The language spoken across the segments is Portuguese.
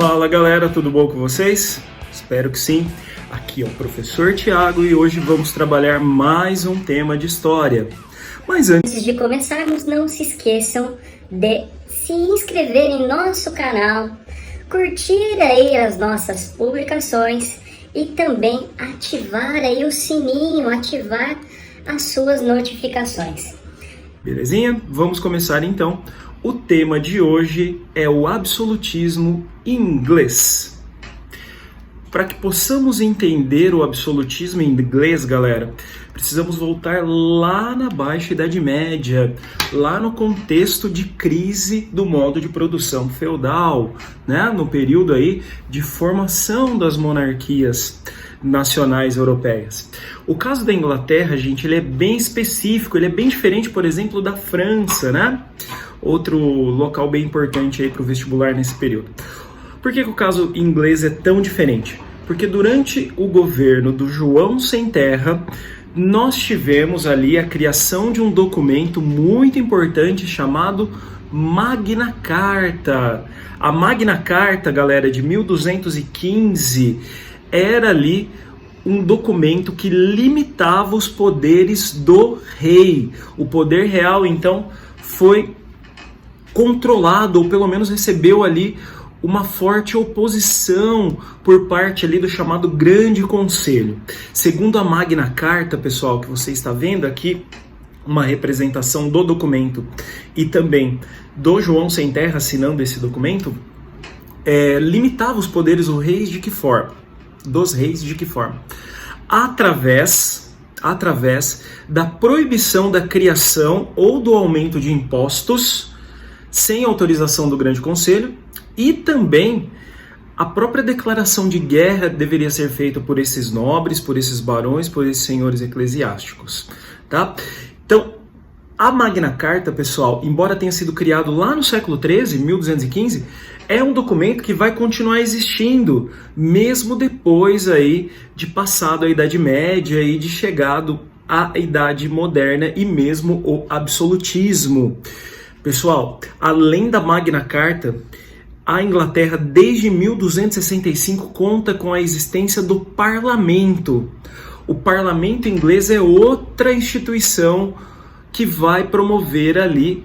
Fala galera, tudo bom com vocês? Espero que sim. Aqui é o professor Tiago e hoje vamos trabalhar mais um tema de história. Mas antes de começarmos, não se esqueçam de se inscrever em nosso canal, curtir aí as nossas publicações e também ativar aí o sininho, ativar as suas notificações. Belezinha? Vamos começar então. O tema de hoje é o absolutismo inglês. Para que possamos entender o absolutismo inglês, galera, precisamos voltar lá na Baixa Idade Média, lá no contexto de crise do modo de produção feudal, né? No período aí de formação das monarquias nacionais europeias. O caso da Inglaterra, gente, ele é bem específico, ele é bem diferente, por exemplo, da França, né? Outro local bem importante aí para o vestibular nesse período. Por que o caso inglês é tão diferente? Porque durante o governo do João Sem Terra, nós tivemos ali a criação de um documento muito importante chamado Magna Carta. A Magna Carta, galera, de 1215, era ali um documento que limitava os poderes do rei. O poder real, então, foi controlado, ou pelo menos recebeu ali uma forte oposição por parte ali do chamado Grande Conselho. Segundo a Magna Carta, pessoal, que você está vendo aqui, uma representação do documento e também do João Sem Terra assinando esse documento, limitava os poderes dos reis de que forma? Através da proibição da criação ou do aumento de impostos sem autorização do Grande Conselho, e também a própria declaração de guerra deveria ser feita por esses nobres, por esses barões, por esses senhores eclesiásticos, tá? Então, a Magna Carta, pessoal, embora tenha sido criado lá no século XIII, 1215, é um documento que vai continuar existindo, mesmo depois aí de passado a Idade Média e de chegado à Idade Moderna e mesmo o absolutismo. Pessoal, além da Magna Carta, a Inglaterra, desde 1265, conta com a existência do parlamento. O parlamento inglês é outra instituição que vai promover ali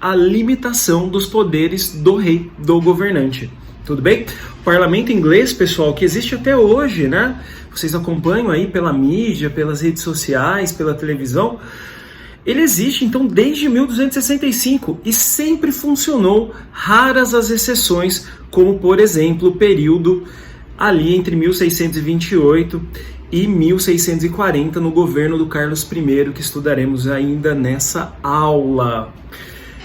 a limitação dos poderes do rei, do governante. Tudo bem? O parlamento inglês, pessoal, que existe até hoje, né? Vocês acompanham aí pela mídia, pelas redes sociais, pela televisão. Ele existe, então, desde 1265 e sempre funcionou, raras as exceções, como, por exemplo, o período ali entre 1628 e 1640, no governo do Carlos I, que estudaremos ainda nessa aula.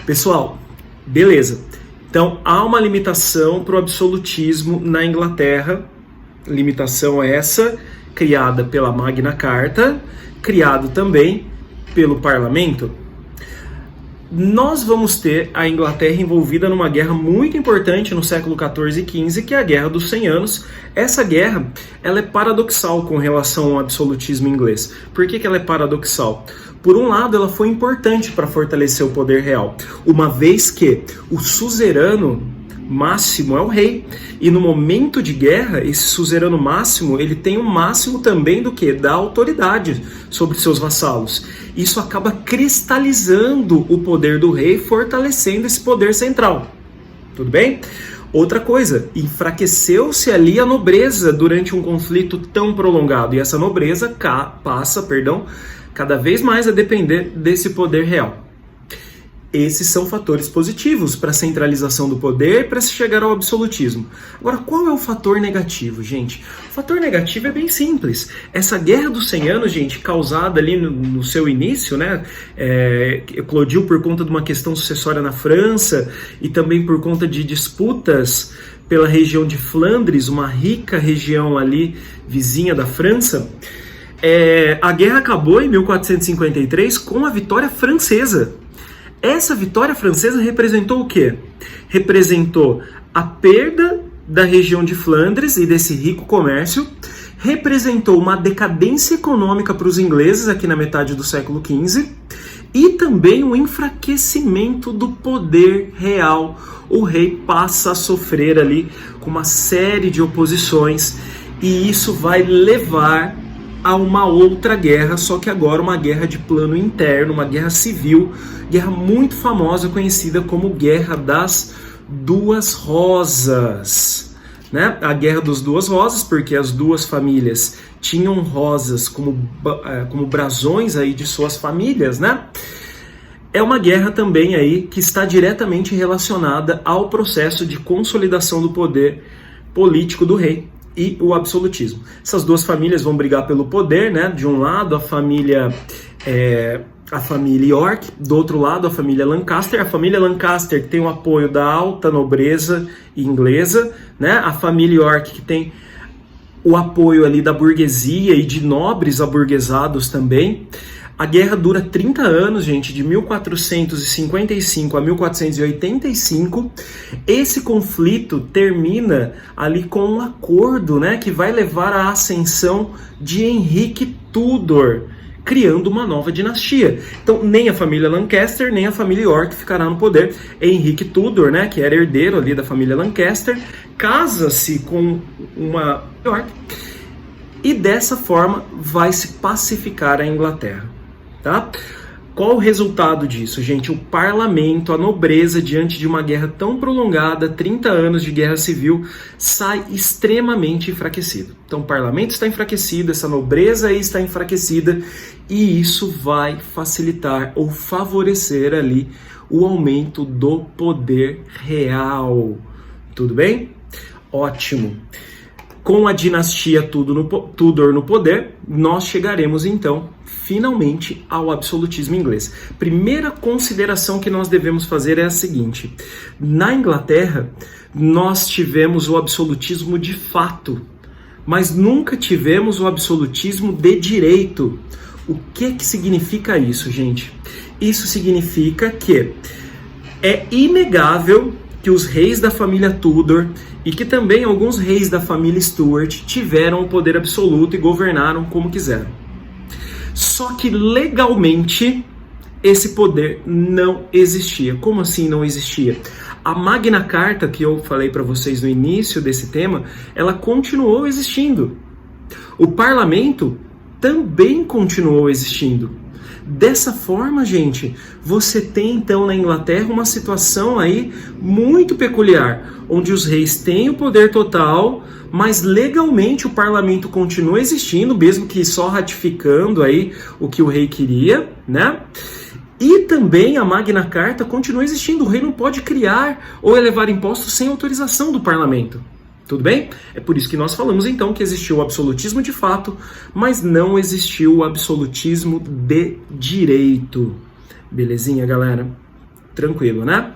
Pessoal, beleza. Então, há uma limitação para o absolutismo na Inglaterra, limitação essa criada pela Magna Carta, criado também pelo parlamento. Nós vamos ter a Inglaterra envolvida numa guerra muito importante no século XIV e XV, que é a Guerra dos 100 Anos. Essa guerra, ela é paradoxal com relação ao absolutismo inglês. Por que ela é paradoxal? Por um lado, ela foi importante para fortalecer o poder real, uma vez que o suzerano máximo é o rei, e no momento de guerra, esse suzerano máximo, ele tem um máximo também do que? Da autoridade sobre seus vassalos. Isso acaba cristalizando o poder do rei, fortalecendo esse poder central. Tudo bem? Outra coisa, enfraqueceu-se ali a nobreza durante um conflito tão prolongado, e essa nobreza passa cada vez mais a depender desse poder real. Esses são fatores positivos para a centralização do poder e para se chegar ao absolutismo. Agora, qual é o fator negativo, gente? O fator negativo é bem simples. Essa Guerra dos 100 Anos, gente, causada ali no seu início, né, eclodiu por conta de uma questão sucessória na França e também por conta de disputas pela região de Flandres, uma rica região ali vizinha da França. A guerra acabou em 1453 com a vitória francesa. Essa vitória francesa representou o quê? Representou a perda da região de Flandres e desse rico comércio, representou uma decadência econômica para os ingleses aqui na metade do século XV e também o enfraquecimento do poder real. O rei passa a sofrer ali com uma série de oposições, e isso vai levar a uma outra guerra, só que agora uma guerra de plano interno, uma guerra civil, guerra muito famosa, conhecida como Guerra das Duas Rosas, né? A Guerra das Duas Rosas, porque as duas famílias tinham rosas como brasões aí de suas famílias, né? É uma guerra também aí que está diretamente relacionada ao processo de consolidação do poder político do rei e o absolutismo. Essas duas famílias vão brigar pelo poder, né? De um lado a família York, do outro lado a família Lancaster. A família Lancaster que tem o apoio da alta nobreza inglesa, né? A família York que tem o apoio ali da burguesia e de nobres aburguesados também. A guerra dura 30 anos, gente, de 1455 a 1485. Esse conflito termina ali com um acordo, né, que vai levar à ascensão de Henrique Tudor, criando uma nova dinastia. Então, nem a família Lancaster, nem a família York ficará no poder. Henrique Tudor, né, que era herdeiro ali da família Lancaster, casa-se com uma York e dessa forma vai se pacificar a Inglaterra. Tá? Qual o resultado disso, gente? O parlamento, a nobreza, diante de uma guerra tão prolongada, 30 anos de guerra civil, sai extremamente enfraquecido. Então o parlamento está enfraquecido, essa nobreza aí está enfraquecida, e isso vai facilitar ou favorecer ali o aumento do poder real. Tudo bem? Ótimo. Com a dinastia Tudor no poder, nós chegaremos então finalmente ao absolutismo inglês. Primeira consideração que nós devemos fazer é a seguinte: na Inglaterra nós tivemos o absolutismo de fato, mas nunca tivemos o absolutismo de direito. O que significa isso, gente? Isso significa que é inegável que os reis da família Tudor e que também alguns reis da família Stuart tiveram o poder absoluto e governaram como quiseram. Só que legalmente esse poder não existia. Como assim não existia? A Magna Carta, que eu falei para vocês no início desse tema, ela continuou existindo. O parlamento também continuou existindo. Dessa forma, gente, você tem então na Inglaterra uma situação aí muito peculiar, onde os reis têm o poder total, mas legalmente o parlamento continua existindo, mesmo que só ratificando aí o que o rei queria, né? E também a Magna Carta continua existindo, o rei não pode criar ou elevar impostos sem autorização do parlamento. Tudo bem? É por isso que nós falamos então que existiu o absolutismo de fato, mas não existiu o absolutismo de direito. Belezinha, galera? Tranquilo, né?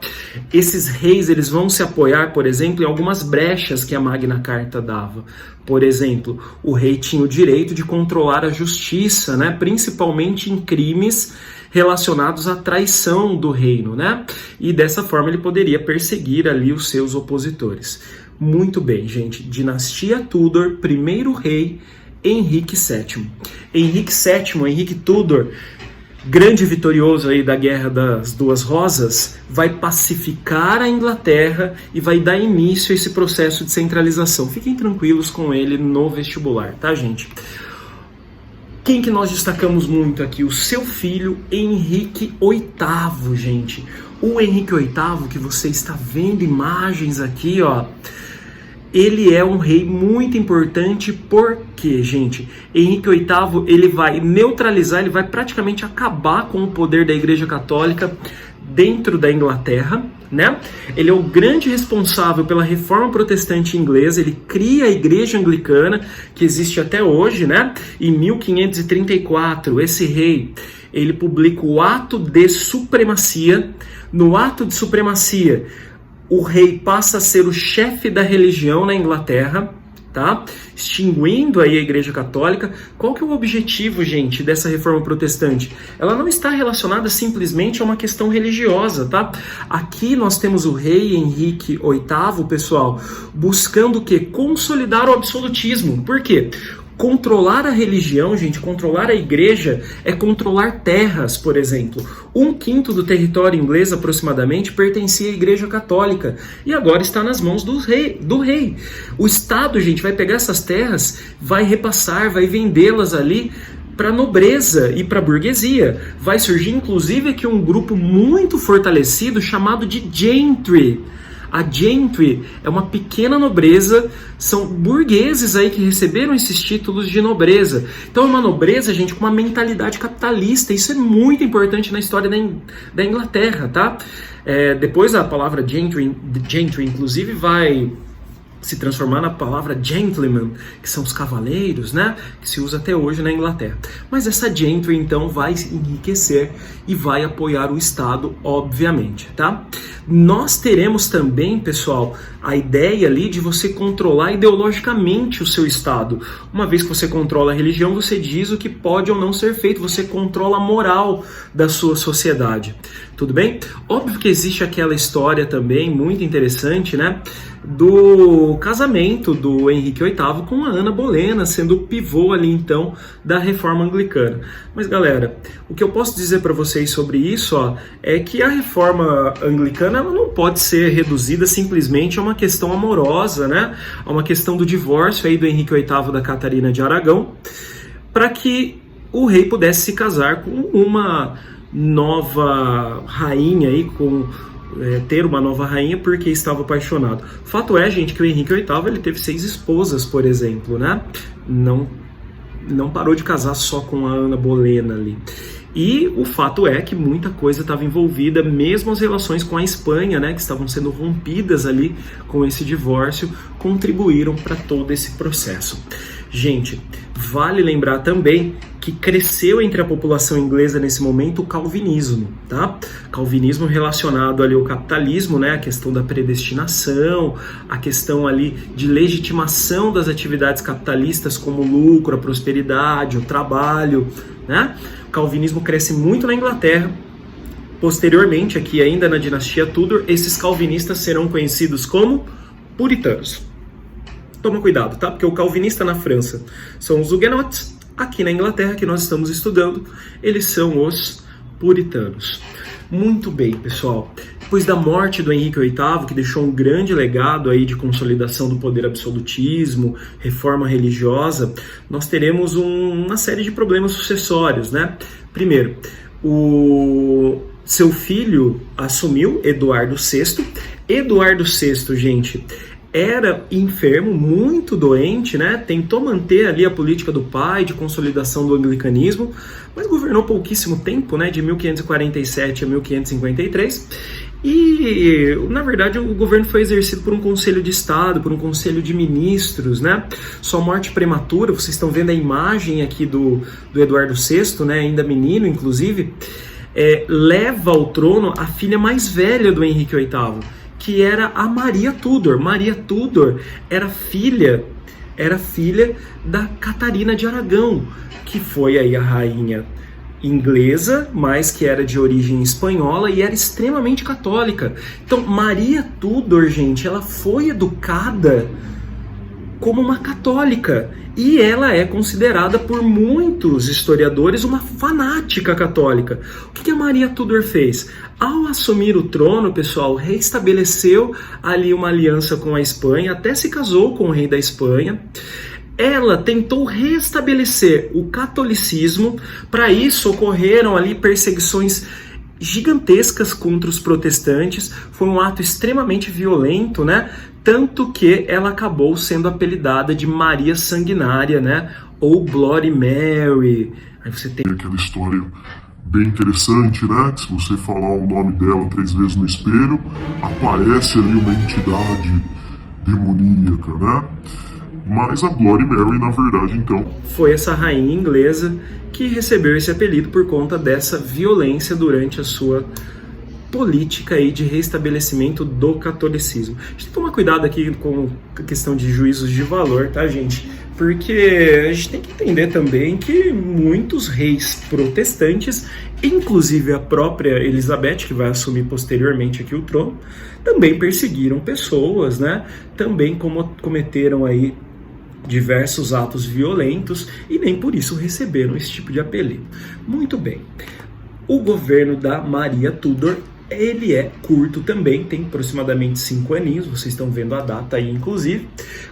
Esses reis, eles vão se apoiar, por exemplo, em algumas brechas que a Magna Carta dava. Por exemplo, o rei tinha o direito de controlar a justiça, né? Principalmente em crimes relacionados à traição do reino, né? E dessa forma ele poderia perseguir ali os seus opositores. Muito bem, gente. Dinastia Tudor, primeiro rei, Henrique VII. Henrique Tudor, grande vitorioso aí da Guerra das Duas Rosas, vai pacificar a Inglaterra e vai dar início a esse processo de centralização. Fiquem tranquilos com ele no vestibular, tá, gente? Quem que nós destacamos muito aqui? O seu filho, Henrique VIII, gente. O Henrique VIII, que você está vendo imagens aqui, ó, ele é um rei muito importante porque, gente, Henrique VIII, ele vai neutralizar, ele vai praticamente acabar com o poder da Igreja Católica dentro da Inglaterra, né? Ele é o grande responsável pela reforma protestante inglesa, ele cria a Igreja Anglicana, que existe até hoje, né? Em 1534, esse rei, ele publica o Ato de Supremacia. No Ato de Supremacia, o rei passa a ser o chefe da religião na Inglaterra, tá? Extinguindo aí a Igreja Católica. Qual que é o objetivo, gente, dessa reforma protestante? Ela não está relacionada simplesmente a uma questão religiosa, tá? Aqui nós temos o rei Henrique VIII, pessoal, buscando o quê? Consolidar o absolutismo. Por quê? Controlar a religião, gente, controlar a igreja é controlar terras, por exemplo. 1/5 do território inglês, aproximadamente, pertencia à Igreja Católica e agora está nas mãos do rei. O Estado, gente, vai pegar essas terras, vai repassar, vai vendê-las ali para a nobreza e para a burguesia. Vai surgir, inclusive, aqui um grupo muito fortalecido chamado de gentry. A gentry é uma pequena nobreza, são burgueses aí que receberam esses títulos de nobreza. Então é uma nobreza, gente, com uma mentalidade capitalista. Isso é muito importante na história da Inglaterra, tá? Depois a palavra gentry, inclusive, vai se transformar na palavra gentleman, que são os cavaleiros, né? Que se usa até hoje na Inglaterra. Mas essa gentry, então, vai enriquecer e vai apoiar o Estado, obviamente, tá? Nós teremos também, pessoal, a ideia ali de você controlar ideologicamente o seu Estado. Uma vez que você controla a religião, você diz o que pode ou não ser feito, você controla a moral da sua sociedade. Tudo bem? Óbvio que existe aquela história também muito interessante, né? Do casamento do Henrique VIII com a Ana Bolena, sendo o pivô ali então da reforma anglicana. Mas galera, o que eu posso dizer para vocês sobre isso, é que a reforma anglicana ela não pode ser reduzida simplesmente a uma questão amorosa, né? A uma questão do divórcio aí do Henrique VIII da Catarina de Aragão, para que o rei pudesse se casar com uma nova rainha aí, ter uma nova rainha porque estava apaixonado. Fato é, gente, que o Henrique VIII ele teve 6 esposas, por exemplo, né? Não parou de casar só com a Ana Bolena ali. E o fato é que muita coisa estava envolvida, mesmo as relações com a Espanha, né, que estavam sendo rompidas ali com esse divórcio, contribuíram para todo esse processo. Gente, vale lembrar também que cresceu entre a população inglesa nesse momento o calvinismo, tá? Calvinismo relacionado ali ao capitalismo, né? A questão da predestinação, a questão ali de legitimação das atividades capitalistas como o lucro, a prosperidade, o trabalho, né? O calvinismo cresce muito na Inglaterra. Posteriormente, aqui ainda na dinastia Tudor, esses calvinistas serão conhecidos como puritanos. Toma cuidado, tá? Porque o calvinista na França são os huguenotes. Aqui na Inglaterra, que nós estamos estudando, eles são os puritanos. Muito bem, pessoal. Depois da morte do Henrique VIII, que deixou um grande legado aí de consolidação do poder absolutismo, reforma religiosa, nós teremos uma série de problemas sucessórios, né? Primeiro, o seu filho assumiu, Eduardo VI. Eduardo VI, gente, era enfermo, muito doente, né? Tentou manter ali a política do pai de consolidação do anglicanismo, mas governou pouquíssimo tempo, né? De 1547 a 1553. E, na verdade, o governo foi exercido por um conselho de Estado, por um conselho de ministros, né? Sua morte prematura, vocês estão vendo a imagem aqui do Eduardo VI, né? Ainda menino, inclusive, leva ao trono a filha mais velha do Henrique VIII, que era a Maria Tudor. Maria Tudor era filha da Catarina de Aragão, que foi aí a rainha inglesa, mas que era de origem espanhola e era extremamente católica. Então, Maria Tudor, gente, ela foi educada como uma católica e ela é considerada por muitos historiadores uma fanática católica. O que a Maria Tudor fez? Ao assumir o trono, pessoal, reestabeleceu ali uma aliança com a Espanha, até se casou com o rei da Espanha. Ela tentou restabelecer o catolicismo. Para isso ocorreram ali perseguições gigantescas contra os protestantes. Foi um ato extremamente violento, né? Tanto que ela acabou sendo apelidada de Maria Sanguinária, né? Ou Bloody Mary. Aí você tem aquela história bem interessante, né? Que se você falar o nome dela 3 vezes no espelho, aparece ali uma entidade demoníaca, né? Mas a Bloody Mary, na verdade, então, foi essa rainha inglesa que recebeu esse apelido por conta dessa violência durante a sua política aí de restabelecimento do catolicismo. A gente tem que tomar cuidado aqui com a questão de juízos de valor, tá, gente? Porque a gente tem que entender também que muitos reis protestantes, inclusive a própria Elizabeth, que vai assumir posteriormente aqui o trono, também perseguiram pessoas, né? Também cometeram aí diversos atos violentos e nem por isso receberam esse tipo de apelido. Muito bem. O governo da Maria Tudor, ele é curto também, tem aproximadamente 5 aninhos, vocês estão vendo a data aí, inclusive.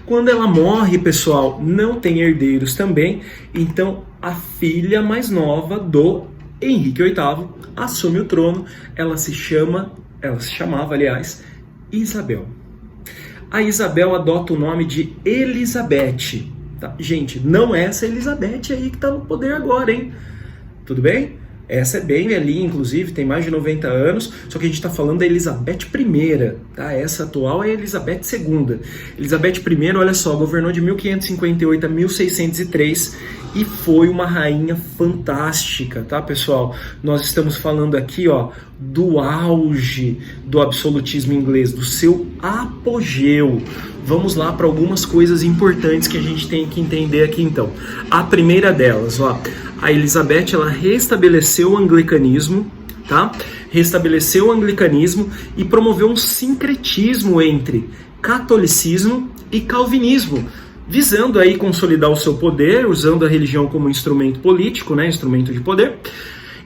Quando ela morre, pessoal, não tem herdeiros também, então a filha mais nova do Henrique VIII assume o trono. Ela se chamava, aliás, Isabel. A Isabel adota o nome de Elizabeth. Tá? Gente, não é essa Elizabeth aí que está no poder agora, hein? Tudo bem? Essa é bem velhinha, inclusive, tem mais de 90 anos, só que a gente está falando da Elizabeth I, tá? Essa atual é a Elizabeth II. Elizabeth I, olha só, governou de 1558 a 1603 e foi uma rainha fantástica, tá, pessoal? Nós estamos falando aqui, ó, do auge do absolutismo inglês, do seu apogeu. Vamos lá para algumas coisas importantes que a gente tem que entender aqui, então. A primeira delas, ó, a Elizabeth, ela restabeleceu o anglicanismo, tá? Restabeleceu o anglicanismo e promoveu um sincretismo entre catolicismo e calvinismo, visando aí consolidar o seu poder, usando a religião como instrumento político, né, instrumento de poder,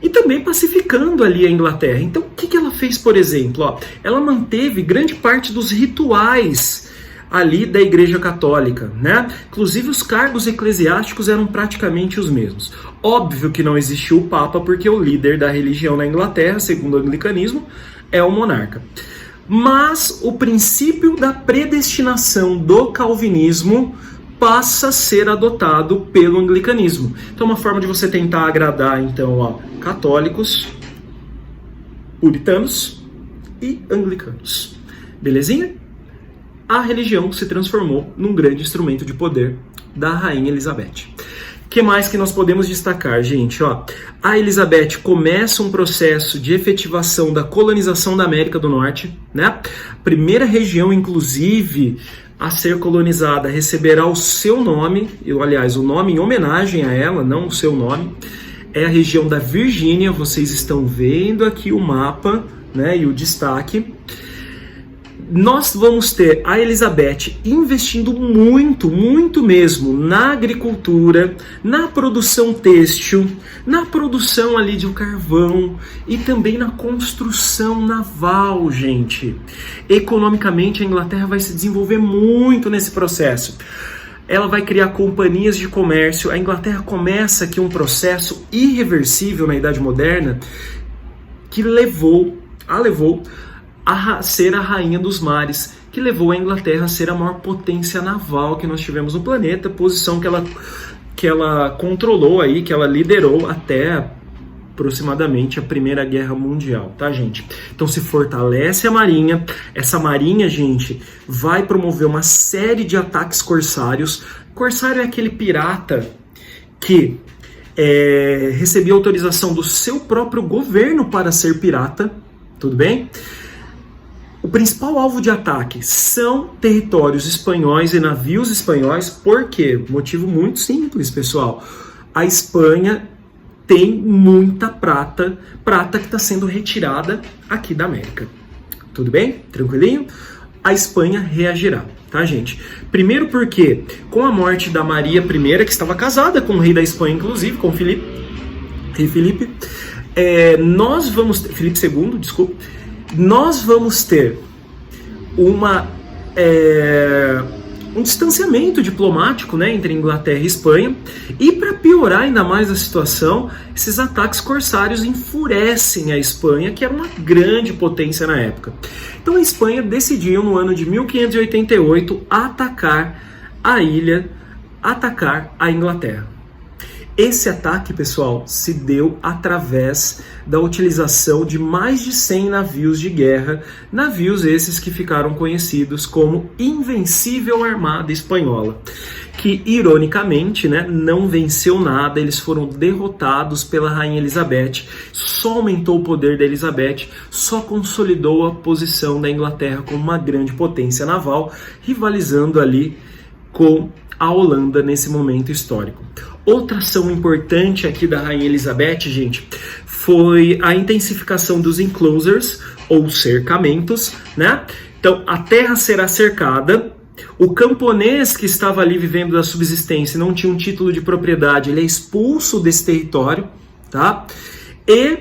e também pacificando ali a Inglaterra. Então, o que ela fez, por exemplo? Ó, ela manteve grande parte dos rituais ali da Igreja Católica, né? Inclusive os cargos eclesiásticos eram praticamente os mesmos. Óbvio que não existiu o Papa, porque o líder da religião na Inglaterra, segundo o anglicanismo, é o monarca. Mas o princípio da predestinação do calvinismo passa a ser adotado pelo anglicanismo. Então, uma forma de você tentar agradar, então, ó, católicos, puritanos e anglicanos. Belezinha? A religião se transformou num grande instrumento de poder da rainha Elizabeth. O que mais que nós podemos destacar, gente? Ó, a Elizabeth começa um processo de efetivação da colonização da América do Norte, né? Primeira região, inclusive, a ser colonizada receberá o seu nome, aliás, o nome em homenagem a ela, não o seu nome, é a região da Virgínia. Vocês estão vendo aqui o mapa, né, e o destaque. Nós vamos ter a Elizabeth investindo muito, muito mesmo na agricultura, na produção têxtil, na produção ali de carvão e também na construção naval, gente. Economicamente, a Inglaterra vai se desenvolver muito nesse processo. Ela vai criar companhias de comércio. A Inglaterra começa aqui um processo irreversível na Idade Moderna que levou a ser a rainha dos mares, que levou a Inglaterra a ser a maior potência naval que nós tivemos no planeta, posição que ela controlou aí, que ela liderou até aproximadamente a Primeira Guerra Mundial, tá, gente? Então se fortalece a marinha. Essa marinha, gente, vai promover uma série de ataques corsários. Corsário é aquele pirata que recebia autorização do seu próprio governo para ser pirata, tudo bem? O principal alvo de ataque são territórios espanhóis e navios espanhóis. Por quê? Motivo muito simples, pessoal. A Espanha tem muita prata que está sendo retirada aqui da América. Tudo bem? Tranquilinho? A Espanha reagirá, tá, gente? Primeiro porque, com a morte da Maria I, que estava casada com o rei da Espanha, inclusive, com rei Filipe, Filipe II, desculpa, nós vamos ter um distanciamento diplomático, né, entre Inglaterra e Espanha, e para piorar ainda mais a situação, esses ataques corsários enfurecem a Espanha, que era uma grande potência na época. Então a Espanha decidiu, no ano de 1588, atacar a Inglaterra. Esse ataque, pessoal, se deu através da utilização de mais de 100 navios de guerra, navios esses que ficaram conhecidos como Invencível Armada Espanhola, que, ironicamente, né, não venceu nada. Eles foram derrotados pela Rainha Elizabeth, só aumentou o poder da Elizabeth, só consolidou a posição da Inglaterra como uma grande potência naval, rivalizando ali com a Holanda nesse momento histórico. Outra ação importante aqui da Rainha Elizabeth, gente, foi a intensificação dos enclosures, ou cercamentos, né? Então, a terra será cercada, O camponês que estava ali vivendo da subsistência e não tinha um título de propriedade, ele é expulso desse território, tá? E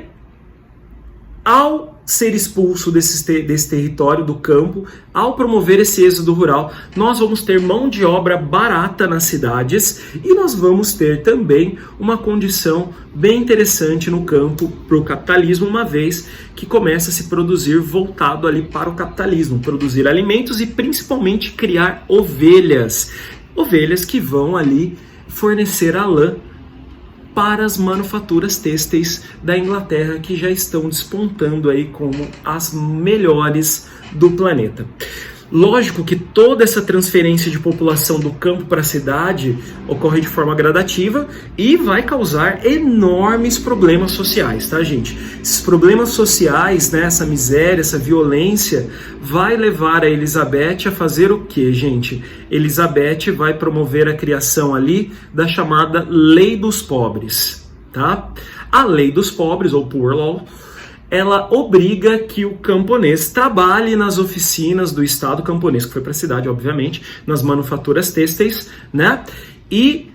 ao ser expulso desse território do campo, ao promover esse êxodo rural, nós vamos ter mão de obra barata nas cidades e nós vamos ter também uma condição bem interessante no campo para o capitalismo, uma vez que começa a se produzir voltado ali para o capitalismo, produzir alimentos e principalmente criar ovelhas. Ovelhas que vão ali fornecer a lã para as manufaturas têxteis da Inglaterra, que já estão despontando aí como as melhores do planeta. Lógico que toda essa transferência de população do campo para a cidade ocorre de forma gradativa e vai causar enormes problemas sociais, tá, gente? Esses problemas sociais, né, essa miséria, essa violência, vai levar a Elizabeth a fazer o quê, gente? Elizabeth vai promover a criação ali da chamada Lei dos Pobres, tá? A Lei dos Pobres, ou Poor Law, ela obriga que o camponês trabalhe nas oficinas do Estado, camponês que foi para a cidade, obviamente, nas manufaturas têxteis, né? E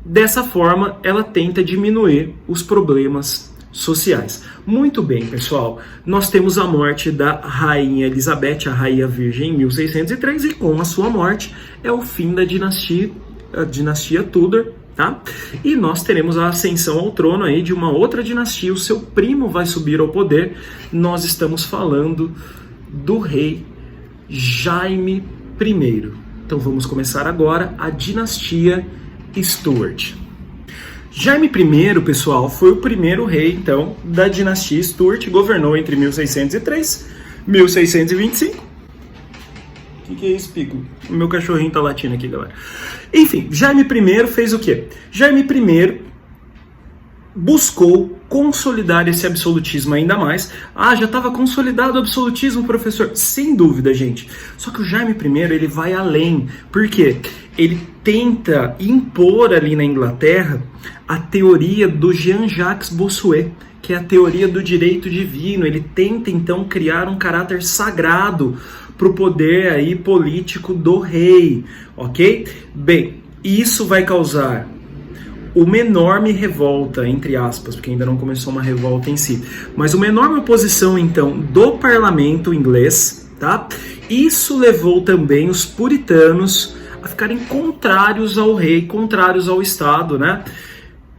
dessa forma ela tenta diminuir os problemas sociais. Muito bem, pessoal, nós temos a morte da Rainha Elizabeth, a Rainha Virgem, em 1603, e com a sua morte é o fim da dinastia Tudor, tá? E nós teremos a ascensão ao trono aí de uma outra dinastia, o seu primo vai subir ao poder. Nós estamos falando do rei Jaime I. Então vamos começar agora a dinastia Stuart. Jaime I, pessoal, foi o primeiro rei, então, da dinastia Stuart, governou entre 1603 e 1625. O que é isso, Pico? O meu cachorrinho tá latindo aqui, galera. Enfim, Jaime I fez o quê? Jaime I buscou consolidar esse absolutismo ainda mais. Ah, já estava consolidado o absolutismo, professor? Sem dúvida, gente. Só que o Jaime I, ele vai além. Por quê? Ele tenta impor ali na Inglaterra a teoria do Jean-Jacques Bossuet, que é a teoria do direito divino. Ele tenta, então, criar um caráter sagrado para o poder aí político do rei, ok? Bem, isso vai causar uma enorme revolta, entre aspas, porque ainda não começou uma revolta em si, mas uma enorme oposição, então, do parlamento inglês, tá? Isso levou também os puritanos a ficarem contrários ao rei, contrários ao Estado, né?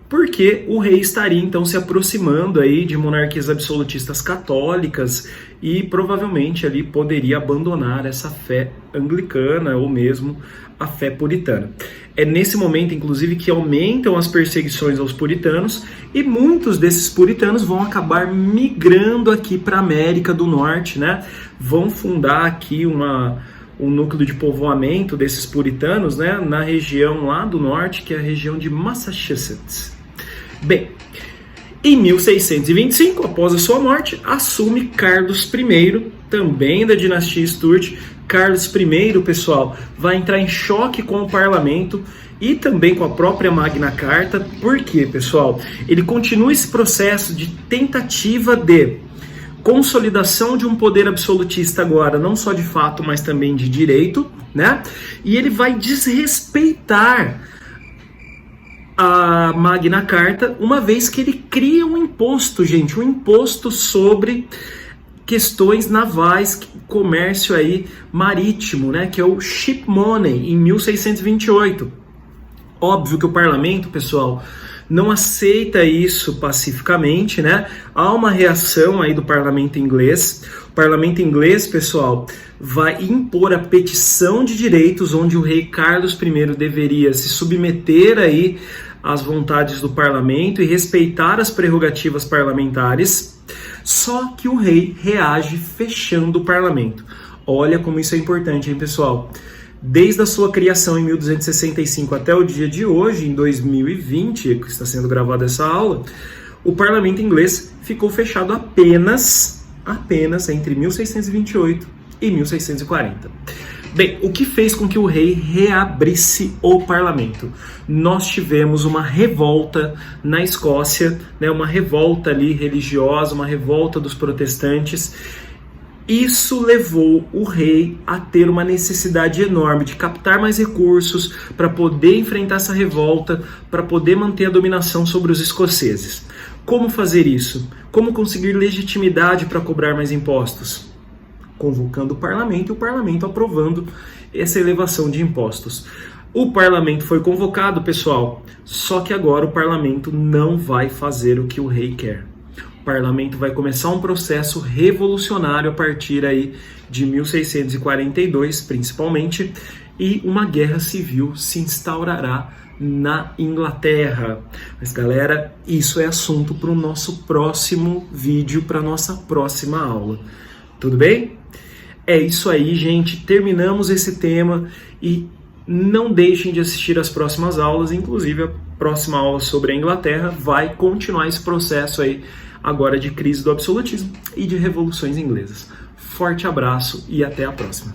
Porque o rei estaria, então, se aproximando aí de monarquias absolutistas católicas e provavelmente ali poderia abandonar essa fé anglicana ou mesmo a fé puritana. É nesse momento, inclusive, que aumentam as perseguições aos puritanos e muitos desses puritanos vão acabar migrando aqui para a América do Norte, né? Vão fundar aqui um núcleo de povoamento desses puritanos, né? Na região lá do norte, que é a região de Massachusetts. Bem, em 1625, após a sua morte, assume Carlos I, também da dinastia Stuart. Carlos I, pessoal, vai entrar em choque com o parlamento e também com a própria Magna Carta. Por quê, pessoal? Ele continua esse processo de tentativa de consolidação de um poder absolutista agora, não só de fato, mas também de direito, né? E ele vai desrespeitar a Magna Carta, uma vez que ele cria um imposto, gente, um imposto sobre questões navais, comércio aí marítimo, né, que é o Ship Money, em 1628. Óbvio que o parlamento, pessoal, não aceita isso pacificamente, né? Há uma reação aí do parlamento inglês. O parlamento inglês, pessoal, vai impor a petição de direitos, onde o rei Carlos I deveria se submeter aí às vontades do parlamento e respeitar as prerrogativas parlamentares. Só que o rei reage fechando o parlamento. Olha como isso é importante, hein, pessoal? Desde a sua criação em 1265 até o dia de hoje, em 2020, que está sendo gravada essa aula, o parlamento inglês ficou fechado apenas entre 1628 e 1640. Bem, o que fez com que o rei reabrisse o parlamento? Nós tivemos uma revolta na Escócia, né, uma revolta ali religiosa, uma revolta dos protestantes, Isso levou o rei a ter uma necessidade enorme de captar mais recursos para poder enfrentar essa revolta, para poder manter a dominação sobre os escoceses. Como fazer isso? Como conseguir legitimidade para cobrar mais impostos? Convocando o parlamento e o parlamento aprovando essa elevação de impostos. O parlamento foi convocado, pessoal, só que agora o parlamento não vai fazer o que o rei quer. O parlamento vai começar um processo revolucionário a partir aí de 1642, principalmente, e uma guerra civil se instaurará na Inglaterra. Mas, galera, isso é assunto para o nosso próximo vídeo, para a nossa próxima aula. Tudo bem? É isso aí, gente. Terminamos esse tema e não deixem de assistir as próximas aulas, inclusive a próxima aula sobre a Inglaterra vai continuar esse processo aí agora de crise do absolutismo e de revoluções inglesas. Forte abraço e até a próxima.